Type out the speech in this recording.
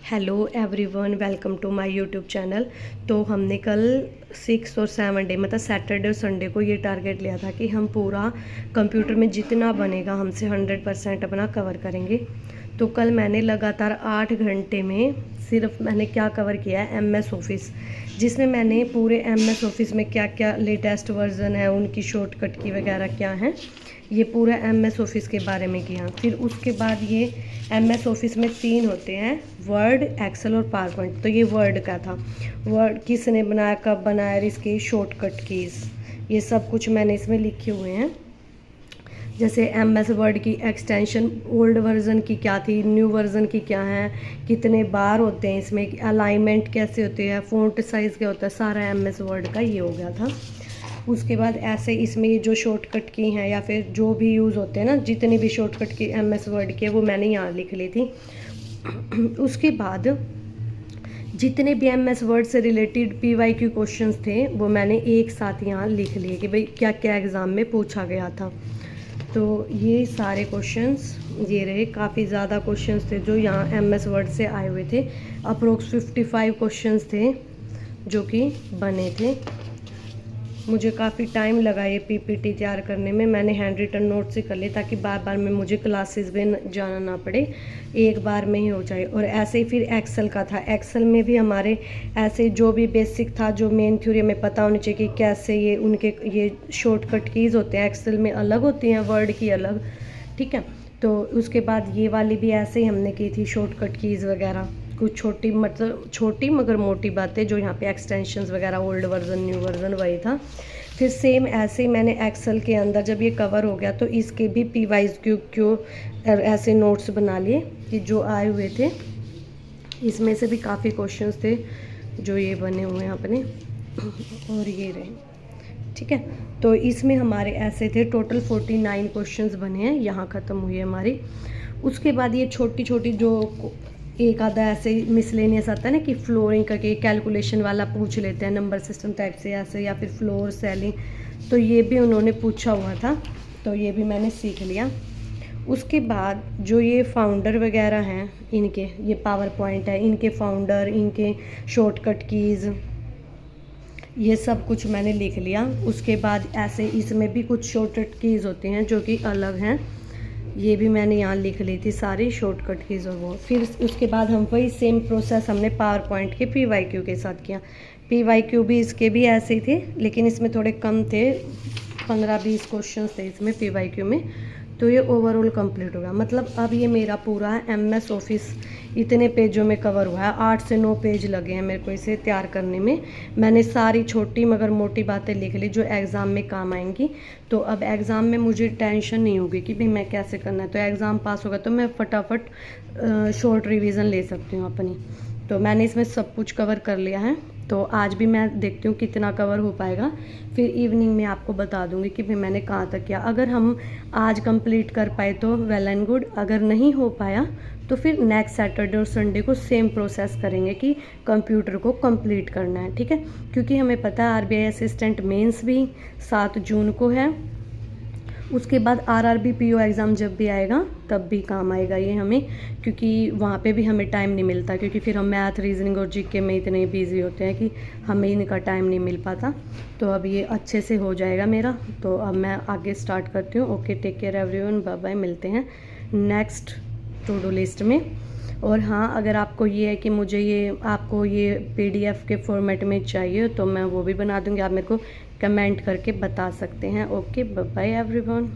Hello everyone, welcome to my YouTube channel. तो हमने कल 6 और 7 डे मतलब सैटरडे और संडे को ये टारगेट लिया था कि हम पूरा कंप्यूटर में जितना बनेगा हमसे 100% अपना कवर करेंगे। तो कल मैंने लगातार 8 घंटे में सिर्फ मैंने क्या कवर किया है, MS ऑफिस, जिसमें मैंने पूरे MS ऑफिस में क्या क्या लेटेस्ट वर्जन है, उनकी शॉर्टकट की वगैरह क्या है, ये पूरा MS ऑफिस के बारे में किया। फिर उसके बाद ये MS ऑफिस में 3 होते हैं, वर्ड, एक्सेल और पावर पॉइंट। तो ये वर्ड का था, वर्ड किसने बनाया, कब बनाया, इसकी शॉर्टकट कीज़, ये सब कुछ मैंने इसमें लिखे हुए हैं। जैसे MS वर्ड की एक्सटेंशन ओल्ड वर्जन की क्या थी, न्यू वर्जन की क्या है, कितने बार होते हैं इसमें, अलाइनमेंट कैसे होती है, फ़ॉन्ट साइज़ क्या होता है, सारा MS वर्ड का ये हो गया था। उसके बाद ऐसे इसमें ये जो शॉर्टकट की हैं या फिर जो भी यूज़ होते हैं ना, जितनी भी शॉर्टकट की MS वर्ड की वो मैंने यहाँ लिख ली थी। उसके बाद जितने भी MS वर्ड से रिलेटेड PYQ क्वेश्चंस थे वो मैंने एक साथ यहाँ लिख लिए कि भाई क्या क्या एग्ज़ाम में पूछा गया था। तो ये सारे क्वेश्चंस ये रहे, काफ़ी ज़्यादा क्वेश्चंस थे जो यहाँ MS वर्ड से आए हुए थे। अप्रोक्स 55 क्वेश्चंस थे जो कि बने थे। मुझे काफ़ी टाइम लगा ये PPT तैयार करने में। मैंने हैंड रिटन नोट से कर ली ताकि बार बार में मुझे क्लासेस में जाना ना पड़े, एक बार में ही हो जाए। और ऐसे ही फिर एक्सेल का था, एक्सेल में भी हमारे ऐसे जो भी बेसिक था, जो मेन थ्योरी हमें पता होनी चाहिए कि कैसे ये उनके ये शॉर्टकट कीज़ होते हैं, एक्सेल में अलग होती हैं, वर्ड की अलग, ठीक है। तो उसके बाद ये वाली भी ऐसे ही हमने की थी, शॉर्टकट कीज़ वगैरह, कुछ छोटी मतलब छोटी मगर मोटी बातें, जो यहाँ पे एक्सटेंशंस वगैरह, ओल्ड वर्जन न्यू वर्जन, वही था। फिर सेम ऐसे ही मैंने एक्सेल के अंदर जब ये कवर हो गया तो इसके भी PYQ ऐसे नोट्स बना लिए कि जो आए हुए थे, इसमें से भी काफ़ी क्वेश्चंस थे जो ये बने हुए हैं अपने, और ये रहे, ठीक है। तो इसमें हमारे ऐसे थे टोटल 49 क्वेश्चंस बने हैं, यहाँ ख़त्म हुई है हमारी। उसके बाद ये छोटी छोटी जो एक आधा ऐसे मिसलेनियस आता है ना कि फ्लोरिंग का के कैलकुलेशन वाला पूछ लेते हैं, नंबर सिस्टम टाइप से ऐसे, या फिर फ्लोर सेलिंग, तो ये भी उन्होंने पूछा हुआ था, तो ये भी मैंने सीख लिया। उसके बाद जो ये फाउंडर वगैरह हैं, इनके ये पावर पॉइंट है, इनके फाउंडर, इनके शॉर्टकट कीज़, ये सब कुछ मैंने लिख लिया। उसके बाद ऐसे इसमें भी कुछ शॉर्टकट कीज़ होती हैं जो कि अलग हैं, ये भी मैंने यहाँ लिख ली थी सारी शॉर्टकट कीज़ और वो। फिर उसके बाद हम वही सेम प्रोसेस हमने पावर पॉइंट के PYQ के साथ किया। PYQ भी इसके भी ऐसे ही थे, लेकिन इसमें थोड़े कम थे, 15-20 क्वेश्चन थे इसमें PYQ में। तो ये ओवरऑल कंप्लीट होगा, मतलब अब ये मेरा पूरा MS ऑफिस इतने पेजों में कवर हुआ है। 8 से 9 पेज लगे हैं मेरे को इसे तैयार करने में। मैंने सारी छोटी मगर मोटी बातें लिख ली जो एग्ज़ाम में काम आएंगी। तो अब एग्ज़ाम में मुझे टेंशन नहीं होगी कि भाई मैं कैसे करना है, तो एग्ज़ाम पास होगा तो मैं फटाफट शॉर्ट रिवीजन ले सकती हूँ अपनी। तो मैंने इसमें सब कुछ कवर कर लिया है। तो आज भी मैं देखती हूँ कितना कवर हो पाएगा, फिर इवनिंग में आपको बता दूँगी कि भाई मैंने कहाँ तक किया। अगर हम आज कंप्लीट कर पाए तो वेल एंड गुड, अगर नहीं हो पाया तो फिर नेक्स्ट सैटरडे और संडे को सेम प्रोसेस करेंगे कि कंप्यूटर को कंप्लीट करना है, ठीक है। क्योंकि हमें पता है RBI असिस्टेंट मेंस भी 7 जून को है। उसके बाद RRB PO एग्ज़ाम जब भी आएगा तब भी काम आएगा ये हमें, क्योंकि वहाँ पे भी हमें टाइम नहीं मिलता, क्योंकि फिर हम मैथ, रीजनिंग और GK में इतने बिजी होते हैं कि हमें इनका टाइम नहीं मिल पाता। तो अब ये अच्छे से हो जाएगा मेरा। तो अब मैं आगे स्टार्ट करती हूँ। Okay, take care everyone, bye bye, मिलते हैं नेक्स्ट टू डू लिस्ट में। और हाँ, अगर आपको ये है कि मुझे ये आपको ये PDF के फॉर्मेट में चाहिए तो मैं वो भी बना दूँगी, आप मेरे को कमेंट करके बता सकते हैं। Okay, bye bye everyone.